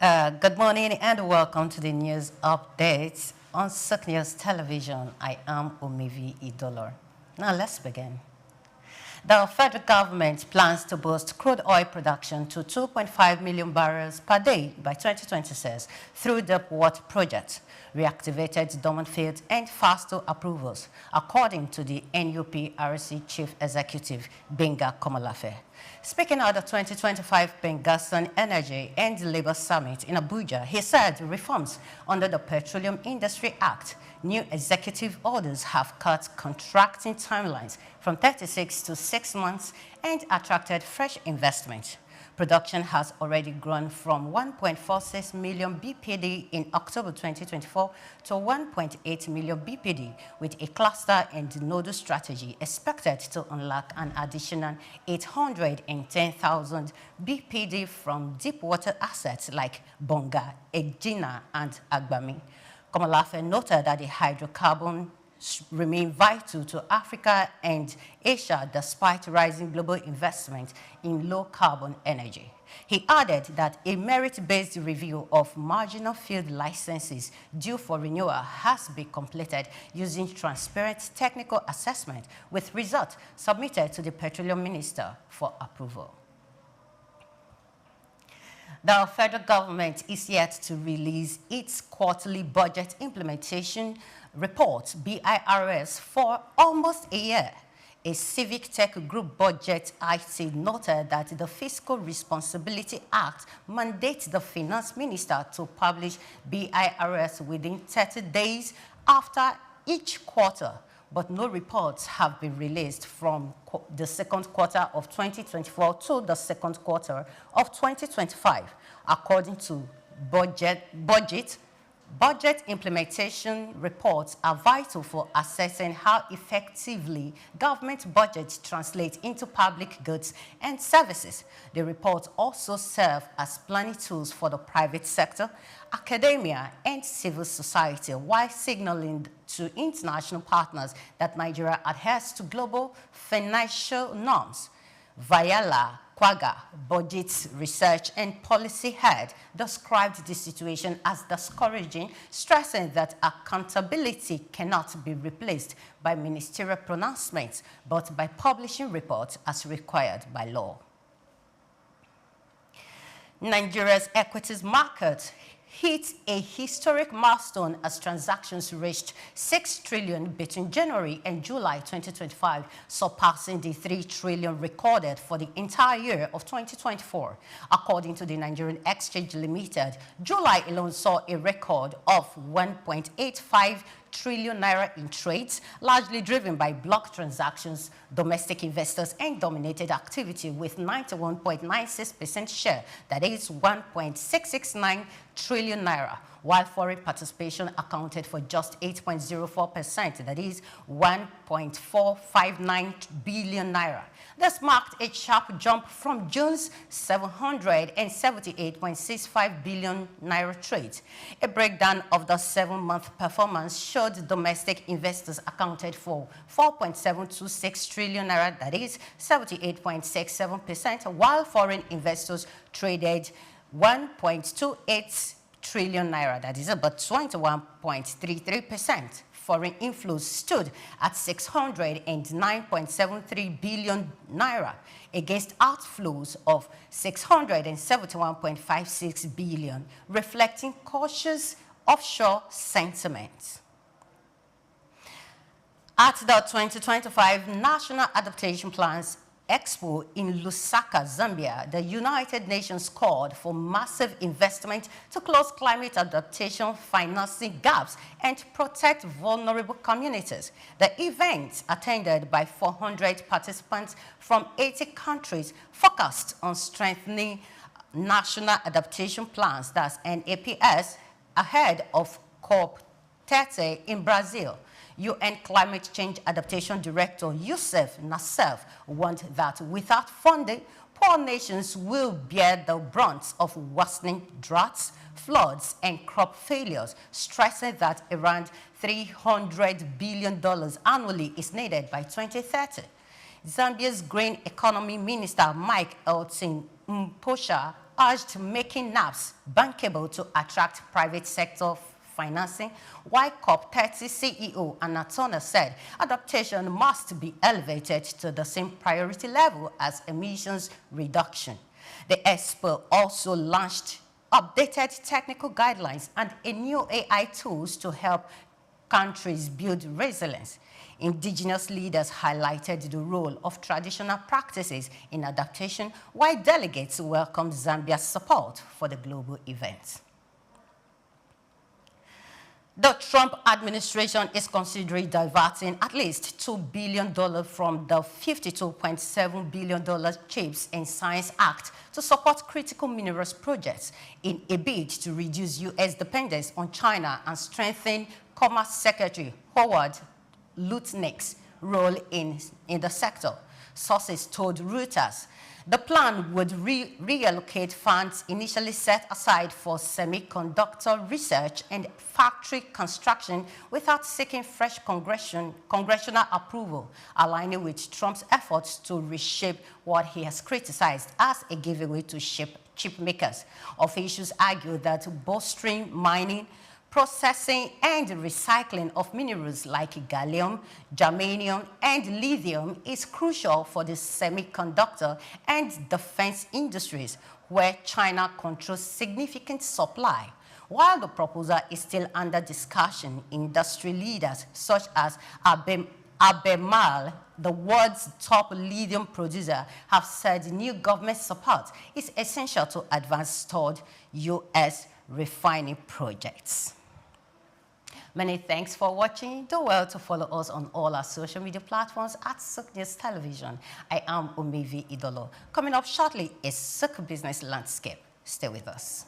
Good morning and welcome to the news updates on Sook News Television. I am Omivi Idolor. Now let's begin. The federal government plans to boost crude oil production to 2.5 million barrels per day by 2026 through the water project, reactivated dormant fields, and faster approvals, according to the NUPRC Chief Executive, Benga Komolafe. Speaking at the 2025 Bengasan Energy and Labour Summit in Abuja, he said reforms under the Petroleum Industry Act, new executive orders have cut contracting timelines from 36 to 6 months and attracted fresh investment. Production has already grown from 1.46 million BPD in October 2024 to 1.8 million BPD, with a cluster and nodal strategy expected to unlock an additional 810,000 BPD from deep water assets like Bonga, Egina, and Agbami. Komolafe noted that the hydrocarbon remain vital to Africa and Asia despite rising global investment in low-carbon energy. He added that a merit-based review of marginal field licenses due for renewal has been completed using transparent technical assessment with results submitted to the Petroleum Minister for approval. The federal government is yet to release its quarterly budget implementation report, BIRS, for almost a year. A civic tech group budget IT noted that the Fiscal Responsibility Act mandates the finance minister to publish BIRS within 30 days after each quarter, but no reports have been released from the second quarter of 2024 to the second quarter of 2025, according to Budget implementation reports are vital for assessing how effectively government budgets translate into public goods and services. The reports also serve as planning tools for the private sector, academia, and civil society, while signaling to international partners that Nigeria adheres to global financial norms. Vayala Kwaga, Budget Research and Policy Head, described the situation as discouraging, stressing that accountability cannot be replaced by ministerial pronouncements, but by publishing reports as required by law. Nigeria's equities market hit a historic milestone as transactions reached 6 trillion between January and July 2025, surpassing the 3 trillion recorded for the entire year of 2024. According to the Nigerian Exchange Limited, July alone saw a record of 1.85 trillion naira in trades, largely driven by block transactions, domestic investors, and dominated activity with 91.96% share, that is 1.669 trillion naira, while foreign participation accounted for just 8.04%, that is 1.459 billion naira. This marked a sharp jump from June's 778.65 billion naira trade. A breakdown of the 7-month performance showed domestic investors accounted for 4.726 trillion naira, that is 78.67%, while foreign investors traded 1.28 trillion naira, that is about 21.33%. Foreign inflows stood at 609.73 billion naira against outflows of 671.56 billion, reflecting cautious offshore sentiment. At the 2025 National Adaptation Plans Expo in Lusaka, Zambia, the United Nations called for massive investment to close climate adaptation financing gaps and protect vulnerable communities. The event, attended by 400 participants from 80 countries, focused on strengthening national adaptation plans, that's NAPS, ahead of COP30 in Brazil. UN Climate Change Adaptation Director Youssef Nassef warned that without funding, poor nations will bear the brunt of worsening droughts, floods, and crop failures, stressing that around $300 billion annually is needed by 2030. Zambia's Green Economy Minister Mike Elton Mposha urged making NAPs bankable to attract private sector financing, while COP30 CEO Anna Turner said adaptation must be elevated to the same priority level as emissions reduction. The expo also launched updated technical guidelines and a new AI tools to help countries build resilience. Indigenous leaders highlighted the role of traditional practices in adaptation, while delegates welcomed Zambia's support for the global event. The Trump administration is considering diverting at least $2 billion from the $52.7 billion CHIPS and Science Act to support critical minerals projects in a bid to reduce U.S. dependence on China and strengthen Commerce Secretary Howard Lutnick's role in the sector. Sources told Reuters the plan would reallocate funds initially set aside for semiconductor research and factory construction without seeking fresh congressional approval, aligning with Trump's efforts to reshape what he has criticized as a giveaway to chip makers. Officials argue that bolstering mining, processing and recycling of minerals like gallium, germanium, and lithium is crucial for the semiconductor and defense industries, where China controls significant supply. While the proposal is still under discussion, industry leaders such as Albemarle, the world's top lithium producer, have said new government support is essential to advance toward U.S. refining projects. Many thanks for watching. Do well to follow us on all our social media platforms at Sook News Television. I am Omevi Idolo. Coming up shortly is Sook Business Landscape. Stay with us.